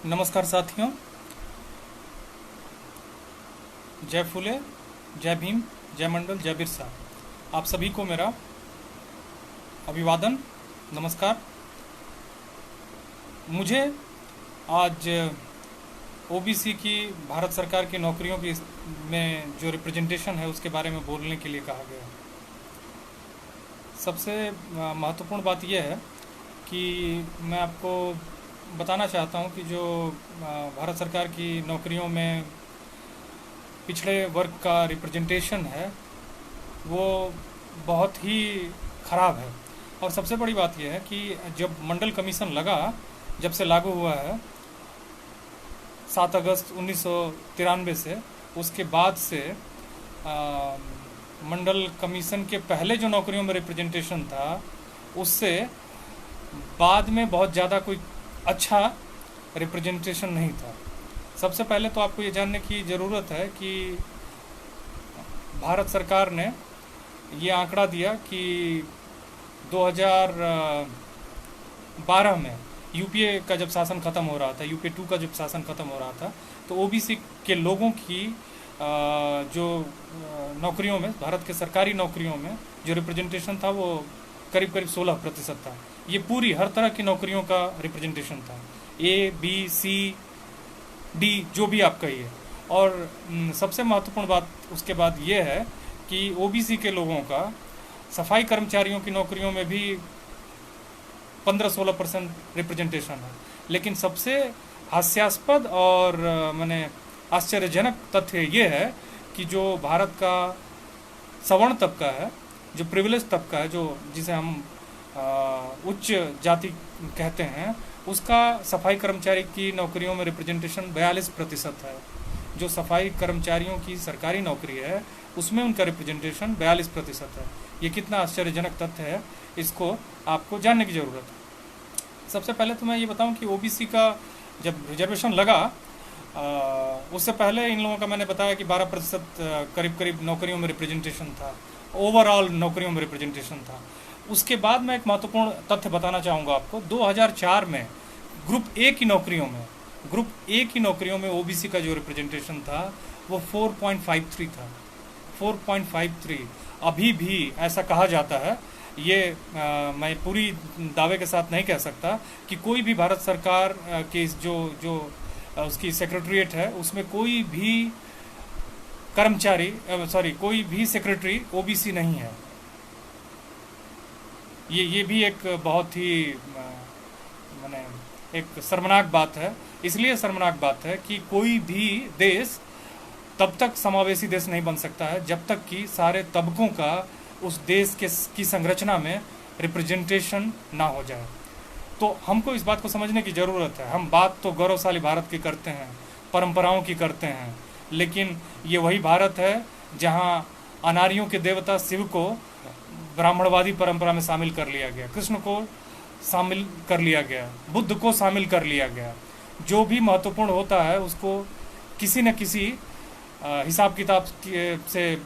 नमस्कार साथियों। जय फुले, जय भीम, जय मंडल, जय बिरसा। आप सभी को मेरा अभिवादन, नमस्कार। मुझे आज ओबीसी की भारत सरकार की नौकरियों की में जो रिप्रेजेंटेशन है उसके बारे में बोलने के लिए कहा गया। सबसे महत्वपूर्ण बात यह है कि मैं आपको बताना चाहता हूं कि जो भारत सरकार की नौकरियों में पिछड़े वर्ग का रिप्रेजेंटेशन है वो बहुत ही ख़राब है। और सबसे बड़ी बात यह है कि जब मंडल कमीशन लगा, जब से लागू हुआ है 7 अगस्त 1993 से, उसके बाद से मंडल कमीशन के पहले जो नौकरियों में रिप्रेजेंटेशन था उससे बाद में बहुत ज़्यादा कोई अच्छा रिप्रेजेंटेशन नहीं था। सबसे पहले तो आपको ये जानने की ज़रूरत है कि भारत सरकार ने ये आंकड़ा दिया कि 2012 में यूपीए का जब शासन ख़त्म हो रहा था, यूपीए 2 का जब शासन ख़त्म हो रहा था, तो ओबीसी के लोगों की जो नौकरियों में, भारत के सरकारी नौकरियों में जो रिप्रेजेंटेशन था वो करीब करीब 16% था। ये पूरी हर तरह की नौकरियों का रिप्रेजेंटेशन था, ए बी सी डी जो भी आप कहिए। और सबसे महत्वपूर्ण बात उसके बाद ये है कि ओबीसी के लोगों का सफाई कर्मचारियों की नौकरियों में भी 15-16% रिप्रेजेंटेशन है। लेकिन सबसे हास्यास्पद और माने आश्चर्यजनक तथ्य ये है कि जो भारत का सवर्ण तबका है, जो प्रिविलेज तबका है, जो जिसे हम उच्च जाति कहते हैं, उसका सफाई कर्मचारी की नौकरियों में रिप्रेजेंटेशन 42% है। जो सफाई कर्मचारियों की सरकारी नौकरी है उसमें उनका रिप्रेजेंटेशन 42% है। ये कितना आश्चर्यजनक तथ्य है, इसको आपको जानने की ज़रूरत है। सबसे पहले तो मैं ये बताऊं कि ओबीसी का जब रिजर्वेशन लगा उससे पहले इन लोगों का मैंने बताया कि 12% करीब करीब नौकरियों में रिप्रेजेंटेशन था, ओवरऑल नौकरियों में रिप्रेजेंटेशन था। उसके बाद मैं एक महत्वपूर्ण तथ्य बताना चाहूँगा आपको। 2004 में ग्रुप ए की नौकरियों में ओबीसी का जो रिप्रेजेंटेशन था वो 4.53 था, 4.53। अभी भी ऐसा कहा जाता है, ये मैं पूरी दावे के साथ नहीं कह सकता कि कोई भी भारत सरकार के जो उसकी सेक्रेटरीट है उसमें कोई भी कोई भी सेक्रेटरी ओबीसी नहीं है। ये भी एक बहुत ही माने एक शर्मनाक बात है। इसलिए शर्मनाक बात है कि कोई भी देश तब तक समावेशी देश नहीं बन सकता है जब तक कि सारे तबकों का उस देश की संरचना में रिप्रेजेंटेशन ना हो जाए। तो हमको इस बात को समझने की ज़रूरत है। हम बात तो गौरवशाली भारत की करते हैं, परंपराओं की करते हैं, लेकिन ये वही भारत है जहाँ अनारियों के देवता शिव को ब्राह्मणवादी परंपरा में शामिल कर लिया गया, कृष्ण को शामिल कर लिया गया, बुद्ध को शामिल कर लिया गया। जो भी महत्वपूर्ण होता है उसको किसी न किसी हिसाब किताब से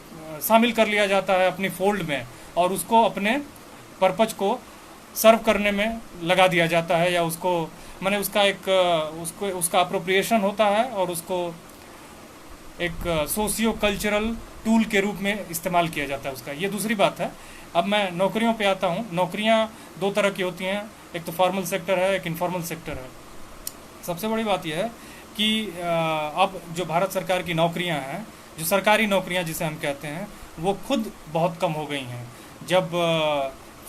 शामिल कर लिया जाता है अपनी फोल्ड में, और उसको अपने पर्पज को सर्व करने में लगा दिया जाता है, या उसको माने उसका अप्रोप्रिएशन होता है और उसको एक सोशियो कल्चरल टूल के रूप में इस्तेमाल किया जाता है उसका। ये दूसरी बात है। अब मैं नौकरियों पे आता हूँ। नौकरियाँ 2 तरह की होती हैं, एक तो फॉर्मल सेक्टर है, एक इनफॉर्मल सेक्टर है। सबसे बड़ी बात यह है कि अब जो भारत सरकार की नौकरियां हैं, जो सरकारी नौकरियां जिसे हम कहते हैं, वो खुद बहुत कम हो गई हैं। जब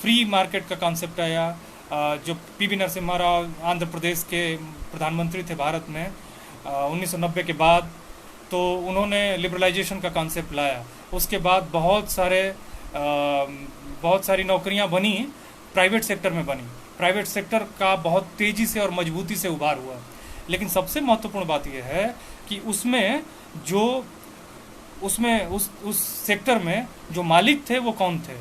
फ्री मार्केट का कॉन्सेप्ट आया, जो पीवी नरसिम्हा राव आंध्र प्रदेश के प्रधानमंत्री थे भारत में 1990 के बाद, तो उन्होंने लिबरलाइजेशन का कॉन्सेप्ट लाया। उसके बाद बहुत सारी नौकरियां बनी, प्राइवेट सेक्टर में बनी। प्राइवेट सेक्टर का बहुत तेज़ी से और मजबूती से उभार हुआ। लेकिन सबसे महत्वपूर्ण बात यह है कि उस सेक्टर में जो मालिक थे वो कौन थे?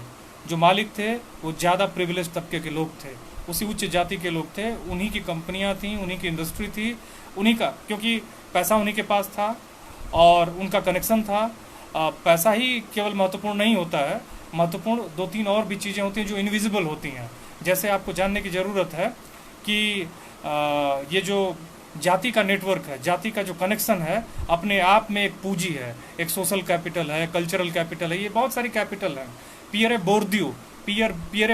जो मालिक थे वो ज़्यादा प्रिविलेज तबके के लोग थे, उसी उच्च जाति के लोग थे। उन्हीं की कंपनियां थीं, उन्हीं की इंडस्ट्री थी, उन्हीं का, क्योंकि पैसा उन्हीं के पास था और उनका कनेक्शन था। पैसा ही केवल महत्वपूर्ण नहीं होता है, महत्वपूर्ण 2-3 और भी चीज़ें होती हैं जो इनविजिबल होती हैं। जैसे आपको जानने की ज़रूरत है कि ये जो जाति का नेटवर्क है, जाति का जो कनेक्शन है अपने आप में एक पूंजी है, एक सोशल कैपिटल है, कल्चरल कैपिटल है, ये बहुत सारी कैपिटल है। पियरे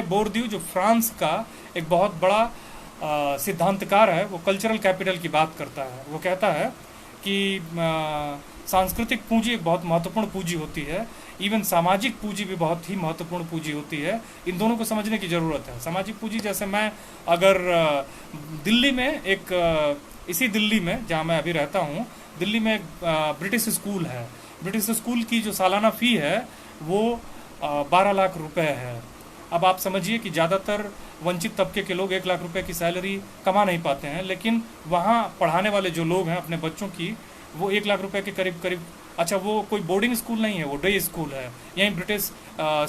बोर्दियू जो फ्रांस का एक बहुत बड़ा सिद्धांतकार है, वो कल्चरल कैपिटल की बात करता है। वो कहता है कि सांस्कृतिक पूंजी एक बहुत महत्वपूर्ण पूंजी होती है, इवन सामाजिक पूंजी भी बहुत ही महत्वपूर्ण पूंजी होती है। इन दोनों को समझने की ज़रूरत है। सामाजिक पूंजी जैसे मैं अगर दिल्ली में इसी दिल्ली में जहाँ मैं अभी रहता हूँ, दिल्ली में एक ब्रिटिश स्कूल है। ब्रिटिश स्कूल की जो सालाना फ़ी है वो 12 लाख रुपए है। अब आप समझिए कि ज़्यादातर वंचित तबके के लोग 1 लाख रुपए की सैलरी कमा नहीं पाते हैं, लेकिन वहाँ पढ़ाने वाले जो लोग हैं अपने बच्चों की, वो 1 लाख रुपए के करीब करीब। अच्छा, वो कोई बोर्डिंग स्कूल नहीं है, वो डे स्कूल है, यहीं ब्रिटिश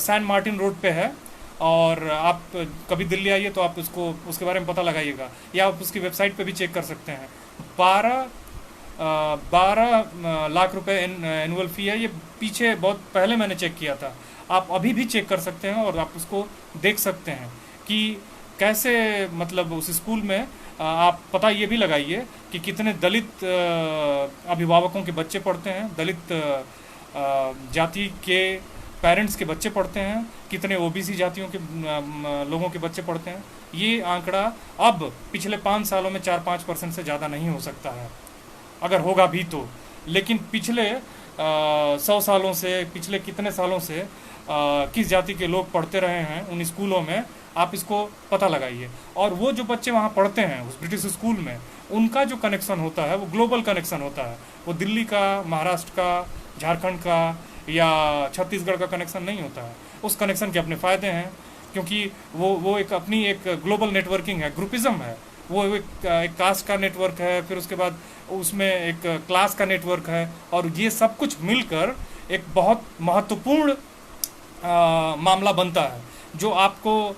सैन मार्टिन रोड पे है। और आप कभी दिल्ली आइए तो आप उसके बारे में पता लगाइएगा, या आप उसकी वेबसाइट पे भी चेक कर सकते हैं। 12 लाख रुपए एनुअल फ़ी है। ये पीछे बहुत पहले मैंने चेक किया था, आप अभी भी चेक कर सकते हैं और आप उसको देख सकते हैं कि कैसे, मतलब उस स्कूल में आप पता ये भी लगाइए कि कितने दलित अभिभावकों के बच्चे पढ़ते हैं, दलित जाति के पेरेंट्स के बच्चे पढ़ते हैं, कितने ओबीसी जातियों के लोगों के बच्चे पढ़ते हैं। ये आंकड़ा अब पिछले 5 सालों में 4-5% से ज़्यादा नहीं हो सकता है, अगर होगा भी तो। लेकिन पिछले 100 सालों से, पिछले कितने सालों से किस जाति के लोग पढ़ते रहे हैं उन स्कूलों में, आप इसको पता लगाइए। और वो जो बच्चे वहाँ पढ़ते हैं उस ब्रिटिश स्कूल में, उनका जो कनेक्शन होता है वो ग्लोबल कनेक्शन होता है। वो दिल्ली का, महाराष्ट्र का, झारखंड का या छत्तीसगढ़ का कनेक्शन नहीं होता है। उस कनेक्शन के अपने फ़ायदे हैं, क्योंकि वो एक अपनी एक ग्लोबल नेटवर्किंग है, ग्रुपिज़म है। वो एक कास्ट का नेटवर्क है, फिर उसके बाद उसमें एक क्लास का नेटवर्क है, और ये सब कुछ मिलकर एक बहुत महत्वपूर्ण मामला बनता है, जो आपको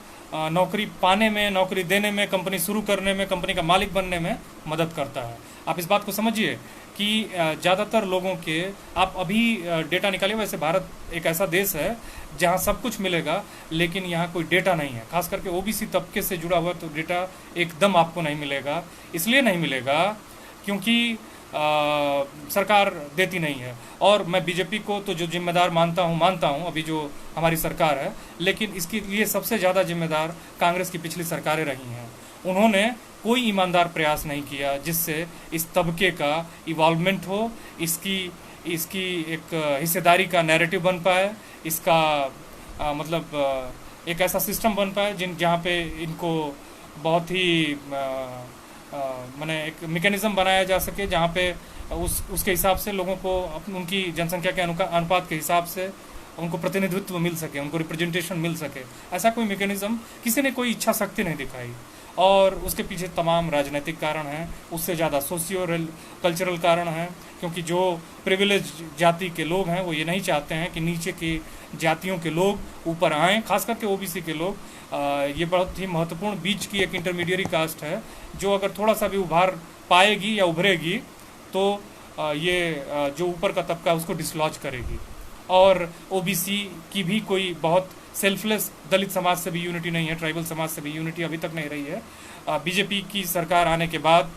नौकरी पाने में, नौकरी देने में, कंपनी शुरू करने में, कंपनी का मालिक बनने में मदद करता है। आप इस बात को समझिए कि ज़्यादातर लोगों के, आप अभी डेटा निकालिए। वैसे भारत एक ऐसा देश है जहाँ सब कुछ मिलेगा, लेकिन यहाँ कोई डेटा नहीं है। खास करके ओबीसी तबके से जुड़ा हुआ तो डेटा एकदम आपको नहीं मिलेगा। इसलिए नहीं मिलेगा क्योंकि सरकार देती नहीं है। और मैं बीजेपी को तो जो जिम्मेदार मानता हूँ अभी जो हमारी सरकार है, लेकिन इसके लिए सबसे ज़्यादा जिम्मेदार कांग्रेस की पिछली सरकारें रही हैं। उन्होंने कोई ईमानदार प्रयास नहीं किया जिससे इस तबके का इवॉल्वमेंट हो, इसकी एक हिस्सेदारी का नैरेटिव बन पाए, इसका मतलब एक ऐसा सिस्टम बन पाए जहाँ पे इनको बहुत ही माने एक मैकेनिज्म बनाया जा सके, जहाँ पे उसके हिसाब से लोगों को उनकी जनसंख्या के अनुपात के हिसाब से उनको प्रतिनिधित्व मिल सके, उनको रिप्रेजेंटेशन मिल सके। ऐसा कोई मैकेनिज्म किसी ने कोई इच्छा शक्ति नहीं दिखाई, और उसके पीछे तमाम राजनीतिक कारण हैं, उससे ज़्यादा सोशियो कल्चरल कारण हैं। क्योंकि जो प्रिविलेज जाति के लोग हैं वो ये नहीं चाहते हैं कि नीचे की जातियों के लोग ऊपर आएँ, खास करके ओबीसी के लोग। ये बहुत ही महत्वपूर्ण बीच की एक इंटरमीडिएरी कास्ट है, जो अगर थोड़ा सा भी उभार पाएगी या उभरेगी तो ये जो ऊपर का तबका है उसको डिसलॉज करेगी। और ओबीसी की भी कोई बहुत सेल्फलेस दलित समाज से भी यूनिटी नहीं है, ट्राइबल समाज से भी यूनिटी अभी तक नहीं रही है। बीजेपी की सरकार आने के बाद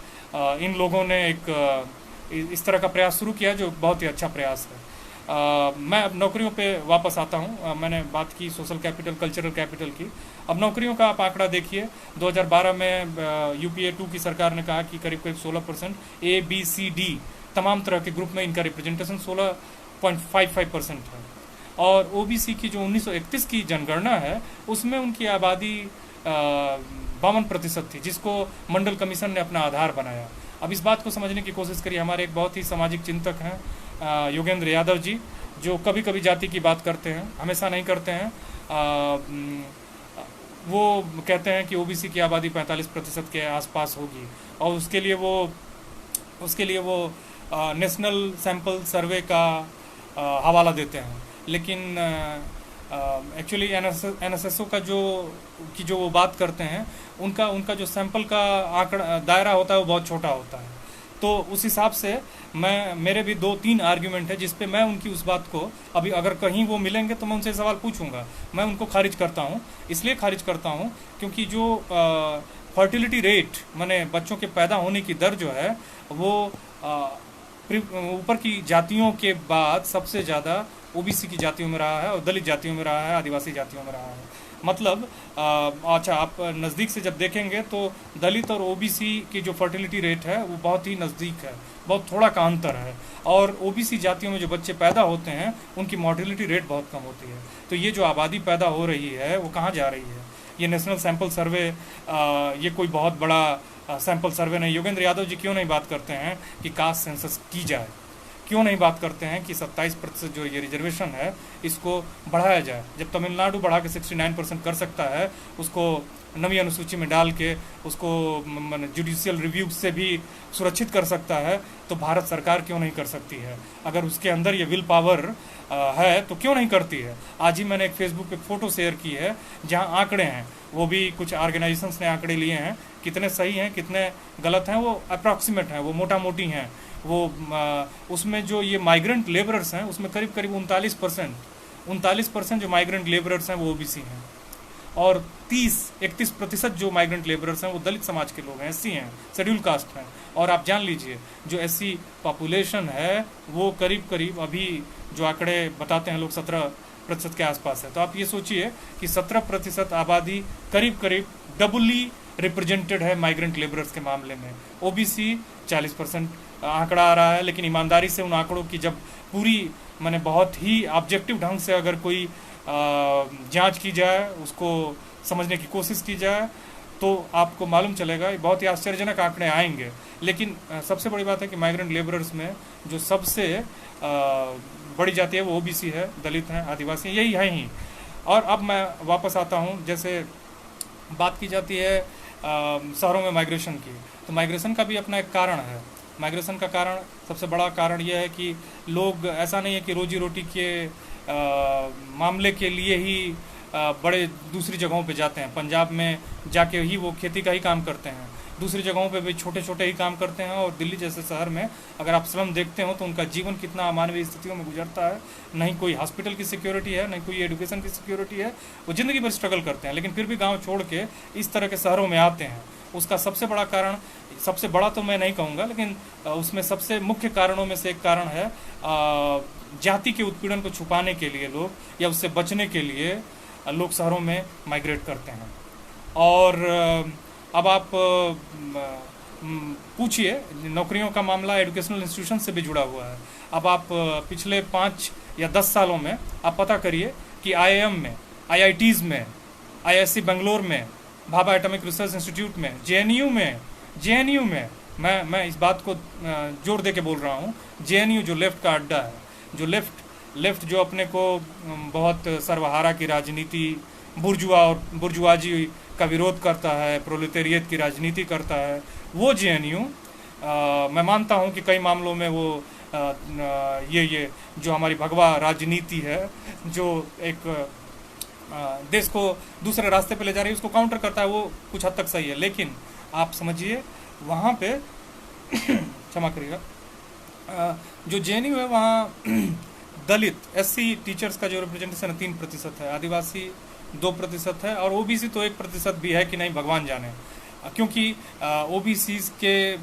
इन लोगों ने एक इस तरह का प्रयास शुरू किया, जो बहुत ही अच्छा प्रयास है। मैं अब नौकरियों पे वापस आता हूँ। मैंने बात की सोशल कैपिटल, कल्चरल कैपिटल की। अब नौकरियों का आप आंकड़ा देखिए। 2012 में यूपीए 2 की सरकार ने कहा कि करीब करीब 16% ABCD तमाम तरह के ग्रुप में इनका रिप्रेजेंटेशन 16.55% है। और ओबीसी की जो 1931 की जनगणना है उसमें उनकी आबादी 52% थी, जिसको मंडल कमीशन ने अपना आधार बनाया। अब इस बात को समझने की कोशिश करिए। हमारे एक बहुत ही सामाजिक चिंतक हैं योगेंद्र यादव जी, जो कभी कभी जाति की बात करते हैं, हमेशा नहीं करते हैं। वो कहते हैं कि ओबीसी की आबादी 45% के आसपास होगी, और उसके लिए वो नेशनल सैंपल सर्वे का हवाला देते हैं। लेकिन एक्चुअली एनएसएसओ का जो वो बात करते हैं, उनका जो सैंपल का आंकड़ा दायरा होता है वो बहुत छोटा होता है। तो उस हिसाब से मेरे भी 2-3 आर्ग्यूमेंट है जिस पे मैं उनकी उस बात को, अभी अगर कहीं वो मिलेंगे तो मैं उनसे सवाल पूछूंगा, मैं उनको खारिज करता हूँ। इसलिए खारिज करता हूँ क्योंकि जो फर्टिलिटी रेट माने बच्चों के पैदा होने की दर जो है वो ऊपर की जातियों के बाद सबसे ज़्यादा ओबीसी की जातियों में रहा है और दलित जातियों में रहा है, आदिवासी जातियों में रहा है। मतलब अच्छा, आप नज़दीक से जब देखेंगे तो दलित और ओबीसी की जो फर्टिलिटी रेट है वो बहुत ही नज़दीक है, बहुत थोड़ा का अंतर है। और ओबीसी जातियों में जो बच्चे पैदा होते हैं उनकी मॉर्टिलिटी रेट बहुत कम होती है। तो ये जो आबादी पैदा हो रही है वो कहाँ जा रही है? ये नेशनल सैंपल सर्वे, ये कोई बहुत बड़ा सैंपल सर्वे नहीं। योगेंद्र यादव जी क्यों नहीं बात करते हैं कि कास्ट सेंसस की जाए? क्यों नहीं बात करते हैं कि 27% जो ये रिजर्वेशन है इसको बढ़ाया जाए? जब तमिलनाडु बढ़ा के 69% कर सकता है, उसको नवी अनुसूची में डाल के उसको जुडिशियल रिव्यू से भी सुरक्षित कर सकता है, तो भारत सरकार क्यों नहीं कर सकती है? अगर उसके अंदर ये विल पावर है तो क्यों नहीं करती है? आज ही मैंने एक फेसबुक पे फोटो शेयर की है जहां आंकड़े हैं, वो भी कुछ ऑर्गेनाइजेशंस ने आंकड़े लिए हैं, कितने सही हैं कितने गलत हैं वो अप्रॉक्सीमेट हैं, वो मोटा मोटी हैं। वो उसमें जो ये माइग्रेंट लेबरर्स हैं उसमें करीब करीब 39% जो माइग्रेंट लेबरर्स हैं वो ओबीसी हैं, और 31% जो माइग्रेंट लेबरर्स हैं वो दलित समाज के लोग हैं, एससी हैं, शेड्यूल कास्ट हैं। और आप जान लीजिए जो एससी पॉपुलेशन है वो करीब करीब अभी जो आंकड़े बताते हैं लोग 17% के आसपास है। तो आप ये सोचिए कि 17% आबादी करीब करीब डबली रिप्रेजेंटेड है माइग्रेंट लेबरर्स के मामले में। ओबीसी 40% आंकड़ा आ रहा है, लेकिन ईमानदारी से उन आंकड़ों की जब पूरी माने बहुत ही ऑब्जेक्टिव ढंग से अगर कोई जांच की जाए, उसको समझने की कोशिश की जाए, तो आपको मालूम चलेगा बहुत ही आश्चर्यजनक आंकड़े आएंगे। लेकिन सबसे बड़ी बात है कि माइग्रेंट लेबरर्स में जो सबसे बड़ी जाति है वो ओबीसी है, दलित हैं, आदिवासी हैं, यही है ही। और अब मैं वापस आता हूँ, जैसे बात की जाती है शहरों में माइग्रेशन की, तो माइग्रेशन का भी अपना एक कारण है। माइग्रेशन का कारण, सबसे बड़ा कारण यह है कि लोग, ऐसा नहीं है कि रोजी रोटी के मामले के लिए ही बड़े दूसरी जगहों पे जाते हैं। पंजाब में जाके ही वो खेती का ही काम करते हैं, दूसरी जगहों पे भी छोटे छोटे ही काम करते हैं। और दिल्ली जैसे शहर में अगर आप स्लम देखते हो तो उनका जीवन कितना अमानवीय स्थितियों में गुजरता है। नहीं कोई हॉस्पिटल की सिक्योरिटी है, नहीं कोई एजुकेशन की सिक्योरिटी है, वो ज़िंदगी भर स्ट्रगल करते हैं, लेकिन फिर भी गाँव छोड़ के इस तरह के शहरों में आते हैं। उसका सबसे बड़ा कारण, सबसे बड़ा तो मैं नहीं कहूँगा, लेकिन उसमें सबसे मुख्य कारणों में से एक कारण है जाति के उत्पीड़न को छुपाने के लिए लोग, या उससे बचने के लिए लोग शहरों में माइग्रेट करते हैं। और अब आप पूछिए, नौकरियों का मामला एजुकेशनल इंस्टीट्यूशन से भी जुड़ा हुआ है। अब आप पिछले 5 या 10 सालों में आप पता करिए कि IIM में, IITs में, IISc बेंगलोर में, भाभा एटॉमिक रिसर्च इंस्टीट्यूट में, JNU में मैं इस बात को जोर दे के बोल रहा हूँ, JNU जो लेफ्ट का अड्डा है, जो लेफ्ट जो अपने को बहुत सर्वहारा की राजनीति, बुर्जुआ और बुर्जुआजी का विरोध करता है, प्रोलेटेरियत की राजनीति करता है, वो JNU मैं मानता हूँ कि कई मामलों में वो ये जो हमारी भगवा राजनीति है, जो एक देश को दूसरे रास्ते पे ले जा रही है, उसको काउंटर करता है, वो कुछ हद तक सही है। लेकिन आप समझिए वहाँ पे क्षमा करिएगा, जो JNU है वहाँ दलित SC टीचर्स का जो रिप्रेजेंटेशन है 3% है, आदिवासी 2% है, और OBC तो 1% भी है कि नहीं भगवान जाने, क्योंकि OBCs के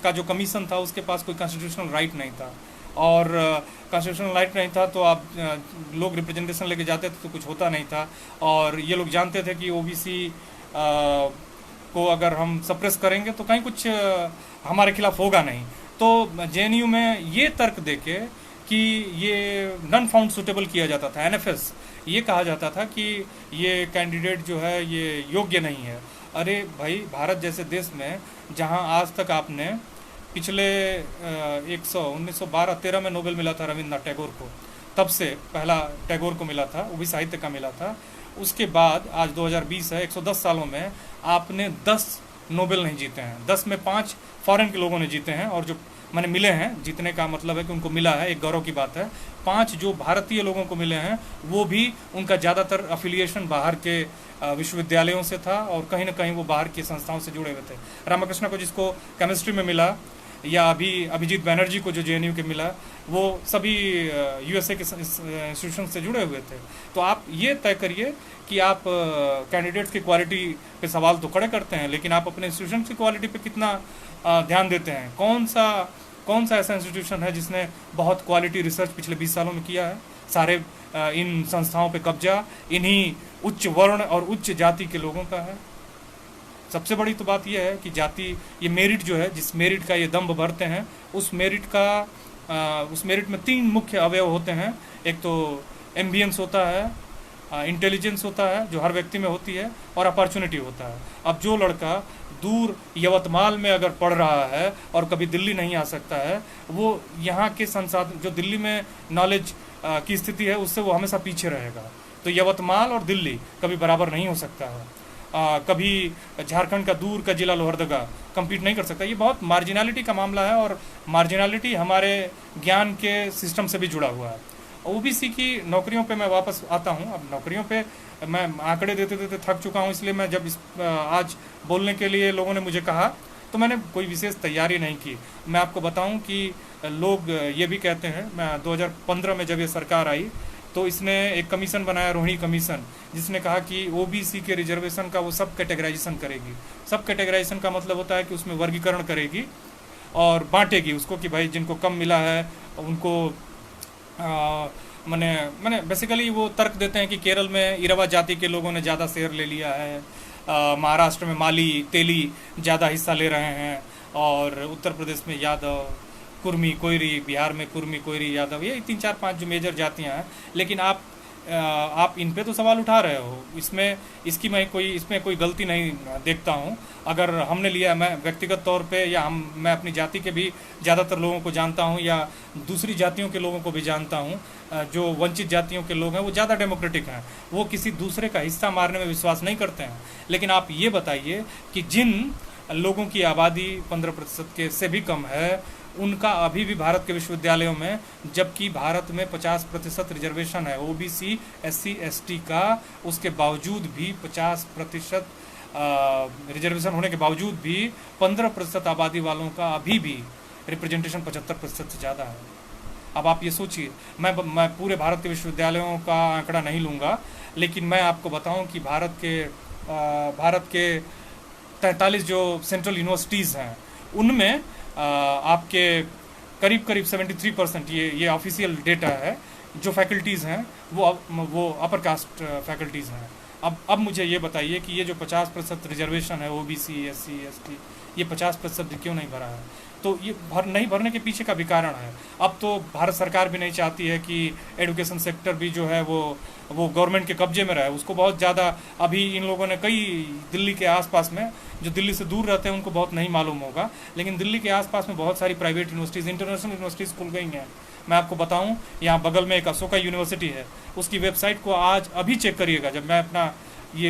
का जो कमीशन था उसके पास कोई कॉन्स्टिट्यूशनल राइट नहीं था, और कॉन्स्टिट्यूशनल राइट नहीं था तो आप लोग रिप्रेजेंटेशन लेके जाते थे तो कुछ होता नहीं था। और ये लोग जानते थे कि OBC को अगर हम सप्रेस करेंगे तो कहीं कुछ हमारे खिलाफ होगा नहीं। तो JNU में ये तर्क देके कि ये नॉन फाउंड सुटेबल किया जाता था, NFS, ये कहा जाता था कि ये कैंडिडेट जो है ये योग्य नहीं है। अरे भाई, भारत जैसे देश में जहां आज तक आपने पिछले 1912-13 में नोबेल मिला था रविन्द्रनाथ टैगोर को, तब से पहला टैगोर को मिला था, वो भी साहित्य का मिला था। उसके बाद आज 2020 है, 110 सालों में आपने 10 नोबेल नहीं जीते हैं, 10 में 5 फॉरेन के लोगों ने जीते हैं, और जो मैंने मिले हैं, जीतने का मतलब है कि उनको मिला है, एक गौरव की बात है। 5 जो भारतीय लोगों को मिले हैं वो भी उनका ज़्यादातर अफिलिएशन बाहर के विश्वविद्यालयों से था, और कहीं ना कहीं वो बाहर की संस्थाओं से जुड़े हुए थे। रामकृष्ण को जिसको केमिस्ट्री में मिला, या अभी अभिजीत बैनर्जी को जो जेएनयू के मिला, वो सभी यूएसए के इंस्टीट्यूशन से जुड़े हुए थे। तो आप ये तय करिए कि आप कैंडिडेट्स की क्वालिटी पे सवाल तो खड़े करते हैं, लेकिन आप अपने इंस्टीट्यूशन की क्वालिटी पे कितना ध्यान देते हैं। कौन सा ऐसा इंस्टीट्यूशन है जिसने बहुत क्वालिटी रिसर्च पिछले 20 सालों में किया है? सारे इन संस्थाओं पे कब्जा इन्हीं उच्च वर्ण और उच्च जाति के लोगों का है। सबसे बड़ी तो बात यह है कि जाति, ये मेरिट जो है, जिस मेरिट का ये दम्भ भरते हैं, उस मेरिट में 3 मुख्य अवयव होते हैं। एक तो एम्बियंस होता है, इंटेलिजेंस होता है जो हर व्यक्ति में होती है, और अपॉर्चुनिटी होता है। अब जो लड़का दूर यवतमाल में अगर पढ़ रहा है और कभी दिल्ली नहीं आ सकता है, वो यहाँ के संसाधन, जो दिल्ली में नॉलेज की स्थिति है, उससे वो हमेशा पीछे रहेगा। तो यवतमाल और दिल्ली कभी बराबर नहीं हो सकता है। कभी झारखंड का दूर का जिला लोहरदगा compete नहीं कर सकता। ये बहुत मार्जिनलिटी का मामला है, और मार्जिनलिटी हमारे ज्ञान के सिस्टम से भी जुड़ा हुआ है। ओबीसी की नौकरियों पे मैं वापस आता हूँ। अब नौकरियों पे मैं आंकड़े देते देते थक चुका हूँ, इसलिए मैं जब आज बोलने के लिए लोगों ने मुझे कहा तो मैंने कोई विशेष तैयारी नहीं की। मैं आपको बताऊं कि लोग ये भी कहते हैं, मैं 2015 में जब ये सरकार आई तो इसने एक कमीशन बनाया, रोहिणी कमीशन, जिसने कहा कि ओबीसी के रिजर्वेशन का वो सब कैटेगराइजेशन करेगी। सब कैटेगराइजेशन का मतलब होता है कि उसमें वर्गीकरण करेगी और बांटेगी उसको कि भाई जिनको कम मिला है उनको मैंने बेसिकली वो तर्क देते हैं कि केरल में इरवा जाति के लोगों ने ज़्यादा शेयर ले लिया है, महाराष्ट्र में माली तेली ज़्यादा हिस्सा ले रहे हैं, और उत्तर प्रदेश में यादव, कुर्मी, कोयरी, बिहार में कुर्मी, कोयरी, यादव, ये 3 4 5 जो मेजर जातियां हैं। लेकिन आप इन पे तो सवाल उठा रहे हो। इसमें कोई गलती नहीं देखता हूँ। अगर हमने लिया, मैं व्यक्तिगत तौर पे या मैं अपनी जाति के भी ज़्यादातर लोगों को जानता हूँ, या दूसरी जातियों के लोगों को भी जानता हूँ। जो वंचित जातियों के लोग हैं वो ज़्यादा डेमोक्रेटिक हैं, वो किसी दूसरे का हिस्सा मारने में विश्वास नहीं करते हैं। लेकिन आप ये बताइए कि जिन लोगों की आबादी 15% के से भी कम है, उनका अभी भी भारत के विश्वविद्यालयों में, जबकि भारत में 50% रिजर्वेशन है ओबीसी SC ST का, उसके बावजूद भी 50% रिजर्वेशन होने के बावजूद भी 15% आबादी वालों का अभी भी रिप्रेजेंटेशन 75% से ज़्यादा है। अब आप ये सोचिए, मैं पूरे भारत के विश्वविद्यालयों का आंकड़ा नहीं लूँगा, लेकिन मैं आपको बताऊँ कि भारत के 43 जो सेंट्रल यूनिवर्सिटीज़ हैं, उनमें आपके करीब 73%, ये ऑफिशियल डेटा है, जो फैकल्टीज़ हैं वो अपर कास्ट फैकल्टीज़ हैं। अब मुझे ये बताइए कि ये जो 50% रिजर्वेशन है ओबीसी SC ST, ये 50% क्यों नहीं भरा है? तो ये नहीं भरने के पीछे का भी कारण है। अब तो भारत सरकार भी नहीं चाहती है कि एजुकेशन सेक्टर भी जो है वो गवर्नमेंट के कब्जे में रहे। उसको बहुत ज़्यादा, अभी इन लोगों ने कई दिल्ली के आसपास में, जो दिल्ली से दूर रहते हैं उनको बहुत नहीं मालूम होगा, लेकिन दिल्ली के आसपास में बहुत सारी प्राइवेट यूनिवर्सिटीज़, इंटरनेशनल यूनिवर्सिटीज़ खुल गई हैं। मैं आपको बताऊं, यहाँ बगल में एक अशोका यूनिवर्सिटी है, उसकी वेबसाइट को आज अभी चेक करिएगा। जब मैं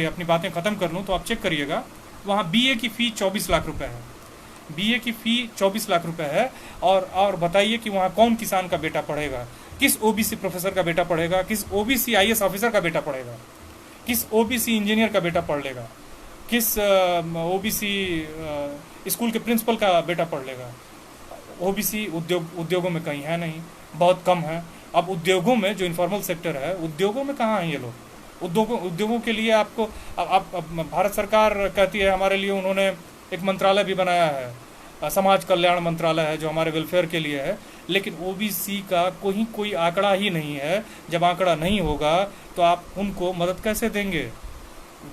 अपनी बातें ख़त्म कर लूँ तो आप चेक करिएगा, वहाँ BA की फ़ी 24 लाख रुपये है। BA की फ़ी 24 लाख रुपये है। और बताइए कि वहाँ कौन किसान का बेटा पढ़ेगा, किस ओबीसी प्रोफेसर का बेटा पढ़ेगा, किस ओबीसी IAS ऑफिसर का बेटा पढ़ेगा, किस ओबीसी इंजीनियर का बेटा पढ़ लेगा, किस ओबीसी स्कूल के प्रिंसिपल का बेटा पढ़ लेगा। ओबीसी उद्योगों में कहीं है नहीं, बहुत कम है। अब उद्योगों में, जो इन्फॉर्मल सेक्टर है, उद्योगों में कहाँ हैं ये लोग? उद्योगों के लिए आपको अब भारत सरकार कहती है, हमारे लिए उन्होंने एक मंत्रालय भी बनाया है, समाज कल्याण मंत्रालय है, जो हमारे वेलफेयर के लिए है, लेकिन ओबीसी का कोई आंकड़ा ही नहीं है। जब आंकड़ा नहीं होगा तो आप उनको मदद कैसे देंगे?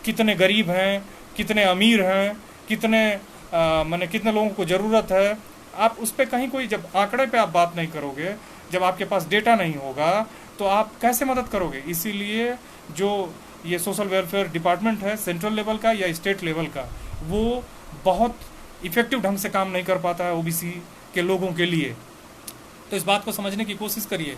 कितने गरीब हैं, कितने अमीर हैं, कितने लोगों को ज़रूरत है, आप उस पर कहीं कोई, जब आंकड़े पे आप बात नहीं करोगे, जब आपके पास डेटा नहीं होगा, तो आप कैसे मदद करोगे? इसीलिए जो ये सोशल वेलफेयर डिपार्टमेंट है, सेंट्रल लेवल का या स्टेट लेवल का, वो बहुत इफेक्टिव ढंग से काम नहीं कर पाता है ओबीसी के लोगों के लिए। तो इस बात को समझने की कोशिश करिए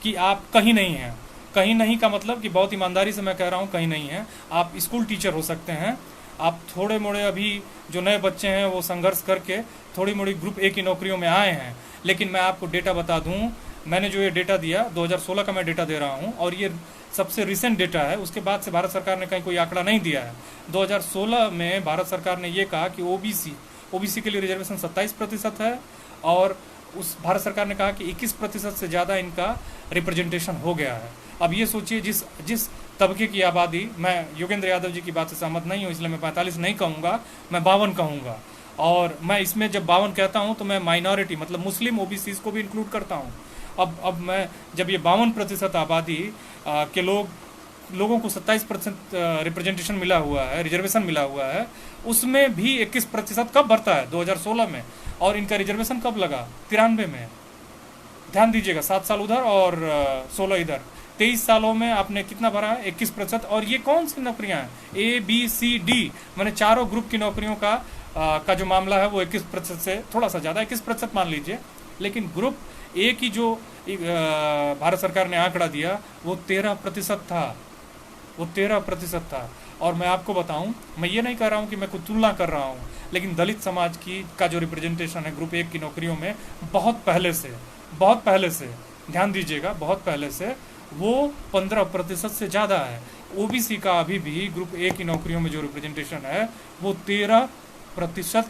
कि आप कहीं नहीं हैं। कहीं नहीं का मतलब कि बहुत ईमानदारी से मैं कह रहा हूँ, कहीं नहीं है। आप स्कूल टीचर हो सकते हैं, आप थोड़े मोड़े, अभी जो नए बच्चे हैं वो संघर्ष करके थोड़ी मोड़ी ग्रुप A की नौकरियों में आए हैं। लेकिन मैं आपको डेटा बता दूं, मैंने जो ये डेटा दिया 2016 का मैं डेटा दे रहा हूं, और ये सबसे रिसेंट डेटा है। उसके बाद से भारत सरकार ने कहीं कोई आंकड़ा नहीं दिया है। 2016 में भारत सरकार ने ये कहा कि ओबीसी के लिए रिजर्वेशन 27% है, और उस भारत सरकार ने कहा कि 21% से ज़्यादा इनका रिप्रेजेंटेशन हो गया है। अब ये सोचिए, जिस जिस तबके की आबादी, मैं योगेंद्र यादव जी की बात से सहमत नहीं हूँ, इसलिए मैं 45 नहीं कहूँगा, मैं 52 कहूँगा। और मैं इसमें जब 52 कहता हूँ तो मैं माइनॉरिटी मतलब मुस्लिम ओबीसीज को भी इंक्लूड करता हूँ। अब मैं जब ये 52% आबादी के लोगों को 27% रिप्रेजेंटेशन मिला हुआ है, रिजर्वेशन मिला हुआ है, उसमें भी 21% कब भरता है? 2016 में। और इनका रिजर्वेशन कब लगा? 93 में। ध्यान दीजिएगा, 7 साल उधर और 16 इधर, 23 सालों में आपने कितना भरा है? 21%। और ये कौन सी नौकरियां हैं? ABCD, मैंने चारों ग्रुप की नौकरियों का जो मामला है वो 21% से थोड़ा सा ज़्यादा, 21% मान लीजिए। लेकिन ग्रुप ए की जो भारत सरकार ने आंकड़ा दिया वो 13% था, वो 13% था। और मैं आपको बताऊं, मैं ये नहीं कह रहा हूं कि मैं कोई तुलना कर रहा हूं, लेकिन दलित समाज का जो रिप्रेजेंटेशन है ग्रुप 1 की नौकरियों में बहुत पहले से, ध्यान दीजिएगा, बहुत पहले से वो 15% से ज़्यादा है। ओबीसी का अभी भी ग्रुप 1 की नौकरियों में जो रिप्रेजेंटेशन है वो 13%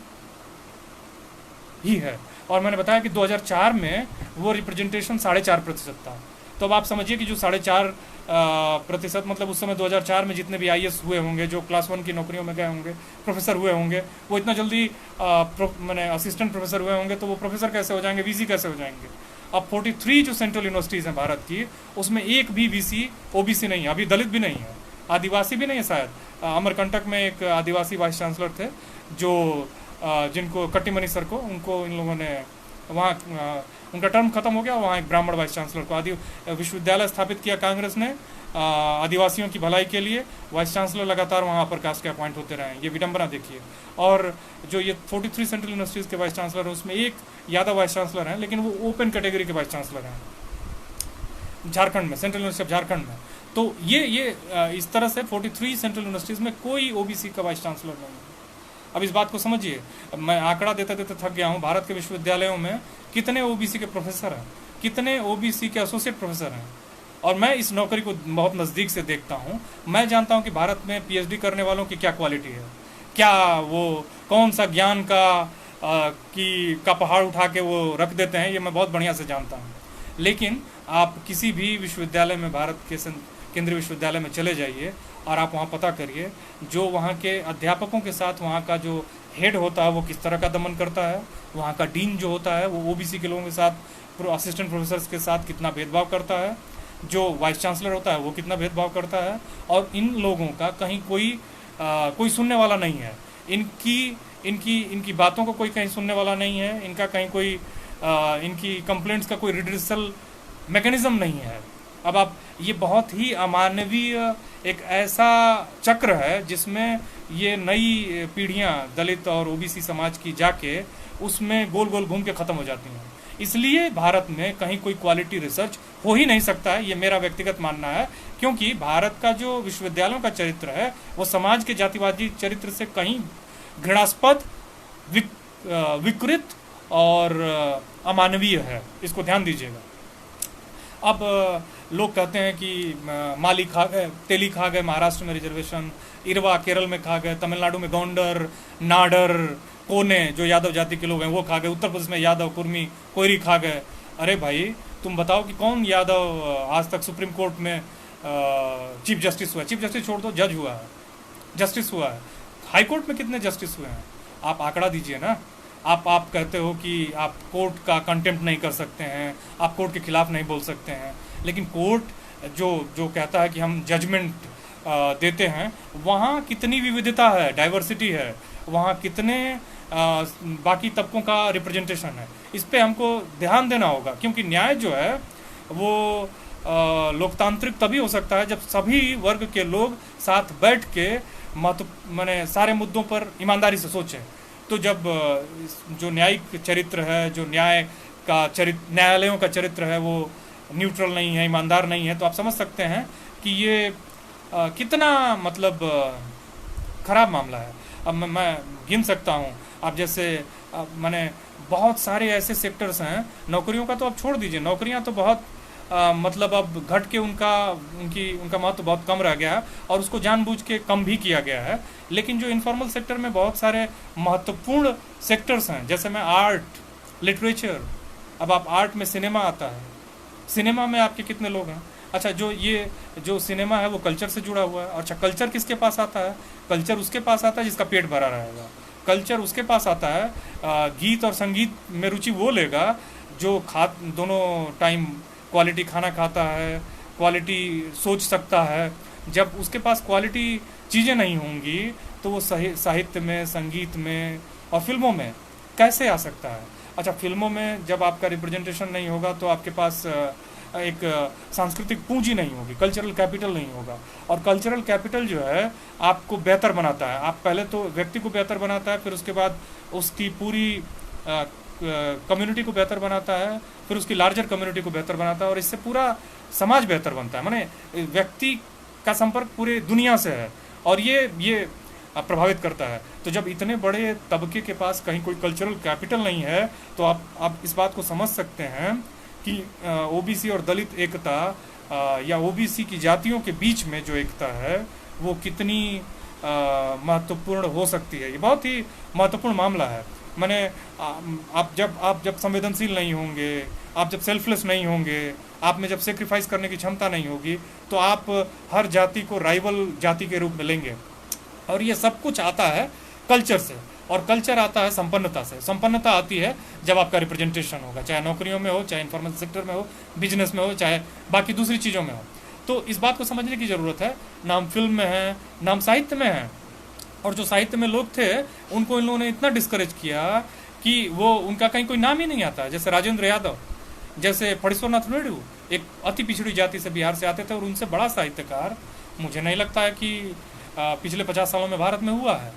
ही है। और मैंने बताया कि 2004 में वो रिप्रेजेंटेशन 4.5% था। तो अब आप समझिए कि जो 4.5% मतलब उस समय 2004 में जितने भी IAS हुए होंगे, जो क्लास 1 की नौकरियों में गए होंगे, प्रोफेसर हुए होंगे, वो इतना जल्दी मैंने असिस्टेंट प्रोफेसर हुए होंगे तो वो प्रोफेसर कैसे हो जाएंगे, VC कैसे हो जाएंगे? अब 43 जो सेंट्रल यूनिवर्सिटीज़ हैं भारत की, उसमें एक भी VC OBC नहीं है, अभी दलित भी नहीं है, आदिवासी भी नहीं है शायद। अमरकंटक में एक आदिवासी वाइस चांसलर थे जो जिनको कट्टीमनी सर को, उनको इन लोगों ने वहाँ उनका टर्म खत्म हो गया, वहाँ एक ब्राह्मण वाइस चांसलर को विश्वविद्यालय स्थापित किया कांग्रेस ने आदिवासियों की भलाई के लिए। वाइस चांसलर लगातार वहाँ पर कास्ट के अपॉइंट होते रहे, ये विडंबना देखिए। और जो ये 43 सेंट्रल यूनिवर्सिटीज़ के वाइस चांसलर हैं उसमें एक यादव वाइस चांसलर हैं, लेकिन वो ओपन कैटेगरी के वाइस चांसलर हैं झारखंड में, सेंट्रल यूनिवर्सिटी ऑफ झारखंड में। तो ये इस तरह से 43 सेंट्रल यूनिवर्सिटीज़ में कोई OBC का वाइस चांसलर नहीं है। अब इस बात को समझिए, मैं आंकड़ा देते देते थक गया हूँ। भारत के विश्वविद्यालयों में कितने OBC के प्रोफेसर हैं, कितने OBC के एसोसिएट प्रोफेसर हैं? और मैं इस नौकरी को बहुत नज़दीक से देखता हूँ। मैं जानता हूँ कि भारत में PhD करने वालों की क्या क्वालिटी है, क्या वो कौन सा ज्ञान का पहाड़ उठा के वो रख देते हैं, ये मैं बहुत बढ़िया से जानता हूँ। लेकिन आप किसी भी विश्वविद्यालय में, भारत के केंद्रीय विश्वविद्यालय में चले जाइए और आप वहाँ पता करिए जो वहाँ के अध्यापकों के साथ वहाँ का जो हेड होता है वो किस तरह का दमन करता है, वहाँ का डीन जो होता है वो OBC के लोगों के साथ, असिस्टेंट प्रोफेसर्स के साथ कितना भेदभाव करता है, जो वाइस चांसलर होता है वो कितना भेदभाव करता है। और इन लोगों का कहीं कोई सुनने वाला नहीं है, इनकी बातों को कोई कहीं सुनने वाला नहीं है, इनका कहीं कोई इनकी कंप्लेंट्स का कोई रिड्रेसल मैकेनिज्म नहीं है। अब आप, ये बहुत ही अमानवीय एक ऐसा चक्र है जिसमें ये नई पीढ़ियां दलित और OBC समाज की जाके उसमें गोल गोल घूम के ख़त्म हो जाती हैं। इसलिए भारत में कहीं कोई क्वालिटी रिसर्च हो ही नहीं सकता है, ये मेरा व्यक्तिगत मानना है। क्योंकि भारत का जो विश्वविद्यालयों का चरित्र है वो समाज के जातिवादी चरित्र से कहीं घृणास्पद, विकृत और अमानवीय है, इसको ध्यान दीजिएगा। अब लोग कहते हैं कि माली खा गए, तेली खा गए महाराष्ट्र में रिजर्वेशन, इरवा केरल में खा गए, तमिलनाडु में गौंडर, नाडर, कोने जो यादव जाति के लोग हैं वो खा गए, उत्तर प्रदेश में यादव, कुर्मी, कोयरी खा गए। अरे भाई, तुम बताओ कि कौन यादव आज तक सुप्रीम कोर्ट में चीफ जस्टिस हुआ? चीफ जस्टिस छोड़ दो, जज हुआ है, जस्टिस हुआ है। हाई कोर्ट में कितने जस्टिस हुए हैं? आप आंकड़ा दीजिए ना। आप कहते हो कि आप कोर्ट का कंटेम्प्ट नहीं कर सकते हैं, आप कोर्ट के खिलाफ नहीं बोल सकते हैं, लेकिन कोर्ट जो कहता है कि हम जजमेंट देते हैं, वहाँ कितनी विविधता है, डाइवर्सिटी है, वहाँ कितने बाकी तबकों का रिप्रेजेंटेशन है, इस पे हमको ध्यान देना होगा। क्योंकि न्याय जो है वो लोकतांत्रिक तभी हो सकता है जब सभी वर्ग के लोग साथ बैठ के माने सारे मुद्दों पर ईमानदारी से सोचें। तो जब जो न्यायिक चरित्र है, जो न्यायालयों का चरित्र है वो न्यूट्रल नहीं है, ईमानदार नहीं है, तो आप समझ सकते हैं कि ये कितना मतलब खराब मामला है। अब मैं गिन सकता हूँ, अब जैसे मैंने बहुत सारे ऐसे सेक्टर्स हैं, नौकरियों का तो अब छोड़ दीजिए, नौकरियाँ तो बहुत मतलब अब घट के उनका महत्व बहुत कम रह गया है और उसको जानबूझ के कम भी किया गया है। लेकिन जो इनफॉर्मल सेक्टर में बहुत सारे महत्वपूर्ण सेक्टर्स हैं, जैसे मैं आर्ट, लिटरेचर, अब आप आर्ट में सिनेमा आता है, सिनेमा में आपके कितने लोग हैं? अच्छा, जो सिनेमा है वो कल्चर से जुड़ा हुआ है। अच्छा, कल्चर किसके पास आता है? कल्चर उसके पास आता है जिसका पेट भरा रहेगा। कल्चर उसके पास आता है, गीत और संगीत में रुचि वो लेगा जो दोनों टाइम क्वालिटी खाना खाता है, क्वालिटी सोच सकता है। जब उसके पास क्वालिटी चीज़ें नहीं होंगी तो वो साहित्य में, संगीत में और फिल्मों में कैसे आ सकता है? अच्छा, फिल्मों में जब आपका रिप्रेजेंटेशन नहीं होगा तो आपके पास एक सांस्कृतिक पूंजी नहीं होगी, कल्चरल कैपिटल नहीं होगा। और कल्चरल कैपिटल जो है आपको बेहतर बनाता है। आप पहले तो व्यक्ति को बेहतर बनाता है, फिर उसके बाद उसकी पूरी कम्युनिटी को बेहतर बनाता है, फिर उसकी लार्जर कम्युनिटी को बेहतर बनाता है, और इससे पूरा समाज बेहतर बनता है। माने व्यक्ति का संपर्क पूरे दुनिया से है और ये प्रभावित करता है। तो जब इतने बड़े तबके के पास कहीं कोई कल्चरल कैपिटल नहीं है तो आप इस बात को समझ सकते हैं कि ओबीसी और दलित एकता या ओबीसी की जातियों के बीच में जो एकता है वो कितनी महत्वपूर्ण हो सकती है। ये बहुत ही महत्वपूर्ण मामला है। मैंने आप जब संवेदनशील नहीं होंगे, आप जब सेल्फलेस नहीं होंगे, आप में जब सेक्रीफाइस करने की क्षमता नहीं होगी, तो आप हर जाति को राइवल जाति के रूप में लेंगे। और ये सब कुछ आता है कल्चर से, और कल्चर आता है संपन्नता से। संपन्नता आती है जब आपका रिप्रेजेंटेशन होगा, चाहे नौकरियों में हो, चाहे इन्फॉर्मल सेक्टर में हो, बिजनेस में हो, चाहे बाकी दूसरी चीज़ों में हो। तो इस बात को समझने की ज़रूरत है। नाम फिल्म में है, नाम साहित्य में है, और जो साहित्य में लोग थे उनको इन लोगों ने इतना डिस्करेज किया कि वो उनका कहीं कोई नाम ही नहीं आता। जैसे राजेंद्र यादव, जैसे फणीश्वर नाथ रेड्डी, एक अति पिछड़ी जाति से बिहार से आते थे, और उनसे बड़ा साहित्यकार मुझे नहीं लगता है कि पिछले 50 सालों में भारत में हुआ है।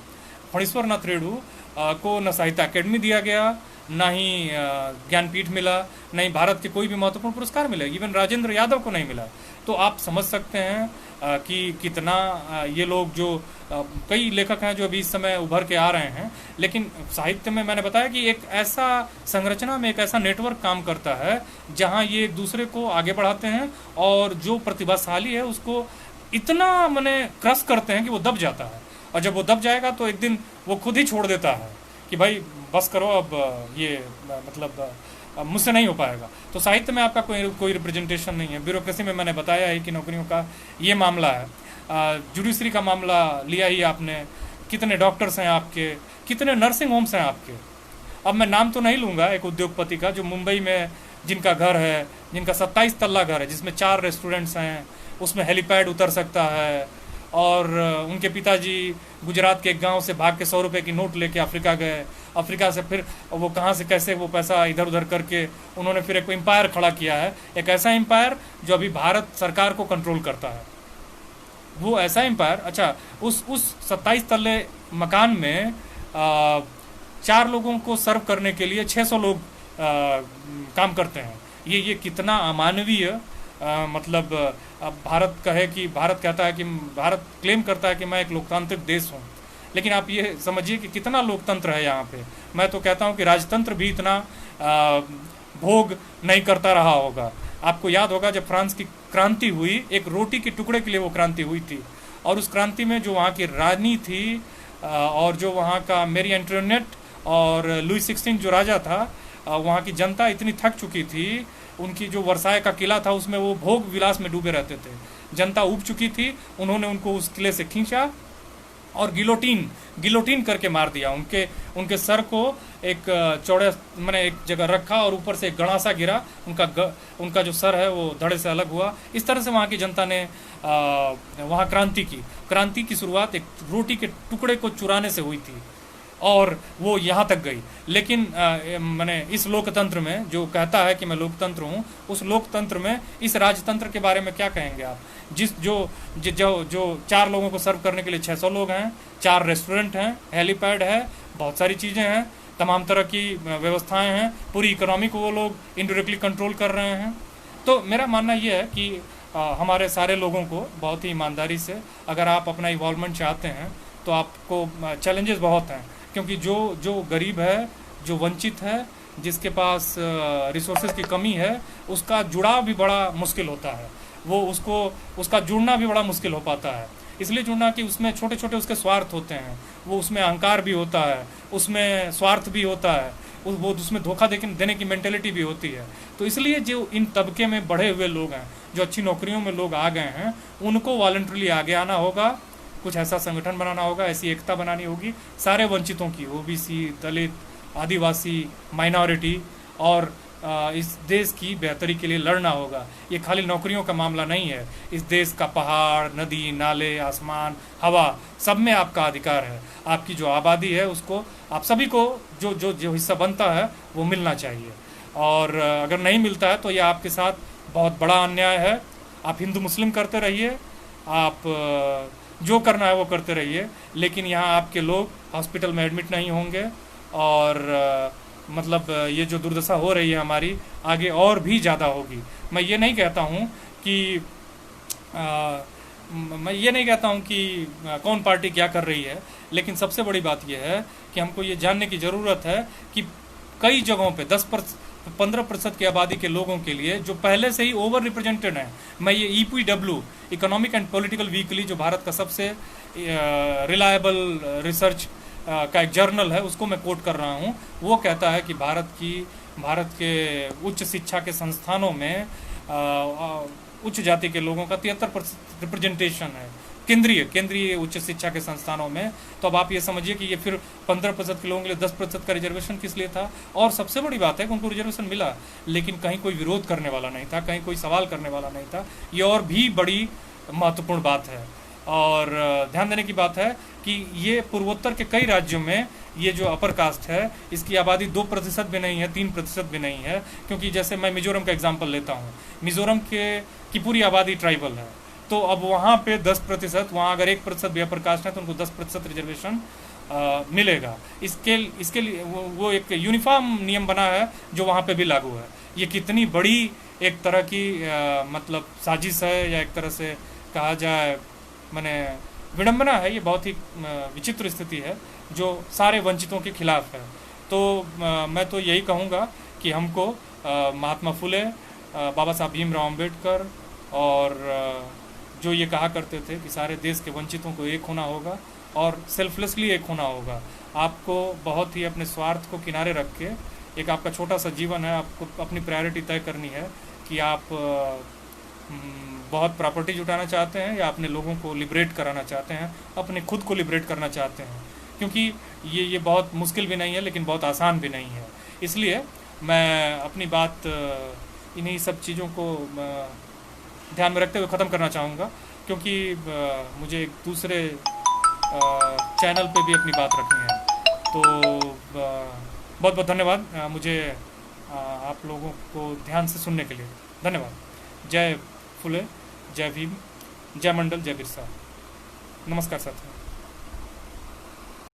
फणीश्वर नाथ रेड्डी को न साहित्य अकेडमी दिया गया, ना ही ज्ञानपीठ मिला, न ही भारत के कोई भी महत्वपूर्ण पुरस्कार मिले, इवन राजेंद्र यादव को नहीं मिला। तो आप समझ सकते हैं कि कितना ये लोग, जो कई लेखक हैं जो अभी इस समय उभर के आ रहे हैं, लेकिन साहित्य में मैंने बताया कि एक ऐसा संरचना में एक ऐसा नेटवर्क काम करता है जहां ये एक दूसरे को आगे बढ़ाते हैं, और जो प्रतिभाशाली है उसको इतना माने क्रश करते हैं कि वो दब जाता है। और जब वो दब जाएगा तो एक दिन वो खुद ही छोड़ देता है कि भाई बस करो, अब ये मतलब मुझसे नहीं हो पाएगा। तो साहित्य में आपका कोई रिप्रेजेंटेशन नहीं है। ब्यूरोक्रेसी में मैंने बताया है कि नौकरियों का ये मामला है। जुडिशरी का मामला लिया ही आपने, कितने डॉक्टर्स हैं आपके, कितने नर्सिंग होम्स हैं आपके। अब मैं नाम तो नहीं लूँगा एक उद्योगपति का जो मुंबई में, जिनका घर है, जिनका 27 तल्ला घर है, जिसमें 4 रेस्टोरेंट्स हैं, उसमें हेलीपैड उतर सकता है, और उनके पिताजी गुजरात के एक गांव से भाग के 100 रुपये की नोट लेके अफ्रीका गए। अफ्रीका से फिर वो कहाँ से कैसे वो पैसा इधर उधर करके उन्होंने फिर एक एम्पायर खड़ा किया है, एक ऐसा एम्पायर जो अभी भारत सरकार को कंट्रोल करता है। वो ऐसा एम्पायर, अच्छा, उस 27 तल्ले मकान में 4 लोगों को सर्व करने के लिए 600 लोग काम करते हैं। ये कितना अमानवीय, मतलब अब भारत कहे कि, भारत कहता है कि, भारत क्लेम करता है कि मैं एक लोकतांत्रिक देश हूँ, लेकिन आप ये समझिए कि कितना लोकतंत्र है यहाँ पे। मैं तो कहता हूँ कि राजतंत्र भी इतना भोग नहीं करता रहा होगा। आपको याद होगा जब फ्रांस की क्रांति हुई, एक रोटी के टुकड़े के लिए वो क्रांति हुई थी, और उस क्रांति में जो वहाँ की रानी थी और जो वहाँ का मेरी एंटोनेट और लुई 16 जो राजा था, वहाँ की जनता इतनी थक चुकी थी, उनकी जो वर्साय का किला था उसमें वो भोग विलास में डूबे रहते थे, जनता उब चुकी थी। उन्होंने उनको उस किले से खींचा और गिलोटीन करके मार दिया। उनके सर को एक चौड़े मैंने एक जगह रखा और ऊपर से एक गणासा गिरा, उनका जो सर है वो धड़े से अलग हुआ। इस तरह से वहाँ की जनता ने वहाँ क्रांति की शुरुआत एक रोटी के टुकड़े को चुराने से हुई थी, और वो यहाँ तक गई। लेकिन मैंने इस लोकतंत्र में, जो कहता है कि मैं लोकतंत्र हूँ, उस लोकतंत्र में इस राजतंत्र के बारे में क्या कहेंगे आप? जो 4 लोगों को सर्व करने के लिए 600 लोग हैं, 4 रेस्टोरेंट हैं, हेलीपैड है, बहुत सारी चीज़ें हैं, तमाम तरह की व्यवस्थाएं हैं, पूरी इकोनॉमी को वो लोग इनडायरेक्टली कंट्रोल कर रहे हैं। तो मेरा मानना ये है कि हमारे सारे लोगों को बहुत ही ईमानदारी से, अगर आप अपना इवॉल्वमेंट चाहते हैं तो आपको चैलेंजेस बहुत हैं, क्योंकि जो गरीब है, जो वंचित है, जिसके पास रिसोर्सेज की कमी है, उसका जुड़ाव भी बड़ा मुश्किल होता है। वो उसका जुड़ना भी बड़ा मुश्किल हो पाता है। इसलिए जुड़ना कि उसमें छोटे छोटे उसके स्वार्थ होते हैं, वो उसमें अहंकार भी होता है, उसमें स्वार्थ भी होता है, वो उसमें धोखा देने की मेंटेलिटी भी होती है। तो इसलिए जो इन तबके में बढ़े हुए लोग हैं, जो अच्छी नौकरियों में लोग आ गए हैं, उनको वॉलंटरली आगे आना होगा, कुछ ऐसा संगठन बनाना होगा, ऐसी एकता बनानी होगी सारे वंचितों की, ओबीसी, दलित, आदिवासी, माइनॉरिटी, और इस देश की बेहतरी के लिए लड़ना होगा। ये खाली नौकरियों का मामला नहीं है, इस देश का पहाड़, नदी, नाले, आसमान, हवा, सब में आपका अधिकार है। आपकी जो आबादी है उसको, आप सभी को जो जो जो हिस्सा बनता है वो मिलना चाहिए, और अगर नहीं मिलता है तो ये आपके साथ बहुत बड़ा अन्याय है। आप हिंदू मुस्लिम करते रहिए, आप जो करना है वो करते रहिए, लेकिन यहाँ आपके लोग हॉस्पिटल में एडमिट नहीं होंगे, और मतलब ये जो दुर्दशा हो रही है हमारी, आगे और भी ज़्यादा होगी। मैं ये नहीं कहता हूँ कि कौन पार्टी क्या कर रही है, लेकिन सबसे बड़ी बात यह है कि हमको ये जानने की ज़रूरत है कि कई जगहों पे 15% की आबादी के लोगों के लिए जो पहले से ही ओवर रिप्रेजेंटेड हैं। मैं ये EPW, economic and political weekly, जो भारत का सबसे रिलायबल रिसर्च का एक जर्नल है, उसको मैं कोट कर रहा हूँ। वो कहता है कि भारत के उच्च शिक्षा के संस्थानों में उच्च जाति के लोगों का 73% रिप्रेजेंटेशन है केंद्रीय उच्च शिक्षा के संस्थानों में। तो अब आप ये समझिए कि ये फिर 15% के लोगों के लिए 10% का रिजर्वेशन किस लिए था। और सबसे बड़ी बात है कि उनको रिजर्वेशन मिला, लेकिन कहीं कोई विरोध करने वाला नहीं था, कहीं कोई सवाल करने वाला नहीं था। ये और भी बड़ी महत्वपूर्ण बात है। और ध्यान देने की बात है कि ये पूर्वोत्तर के कई राज्यों में ये जो अपर कास्ट है, इसकी आबादी 2% भी नहीं है, 3% भी नहीं है। क्योंकि जैसे मैं मिजोरम का एग्जांपल लेता हूँ, मिजोरम की पूरी आबादी ट्राइबल है, तो अब वहाँ पे 10%, वहाँ अगर 1% भी अपर कास्ट है तो उनको 10% रिजर्वेशन मिलेगा। इसके लिए वो एक यूनिफॉर्म नियम बना है जो वहाँ पे भी लागू है। ये कितनी बड़ी एक तरह की मतलब साजिश है, या एक तरह से कहा जाए मैंने विडंबना है। ये बहुत ही विचित्र स्थिति है जो सारे वंचितों के खिलाफ है। तो मैं तो यही कहूँगा कि हमको महात्मा फुले, बाबा साहब भीमराव अम्बेडकर, और जो ये कहा करते थे कि सारे देश के वंचितों को एक होना होगा और सेल्फलेसली एक होना होगा। आपको बहुत ही अपने स्वार्थ को किनारे रख के, एक आपका छोटा सा जीवन है, आपको अपनी प्रायोरिटी तय करनी है कि आप बहुत प्रॉपर्टी जुटाना चाहते हैं या अपने लोगों को लिबरेट कराना चाहते हैं, अपने खुद को लिबरेट करना चाहते हैं। क्योंकि ये बहुत मुश्किल भी नहीं है, लेकिन बहुत आसान भी नहीं है। इसलिए मैं अपनी बात इन्हीं सब चीज़ों को ध्यान में रखते हुए ख़त्म करना चाहूँगा, क्योंकि मुझे एक दूसरे चैनल पे भी अपनी बात रखनी है। तो बहुत बहुत धन्यवाद मुझे आप लोगों को ध्यान से सुनने के लिए। धन्यवाद। जय फुले, जय भीम, जय मंडल, जय बिरसा। नमस्कार साथियों।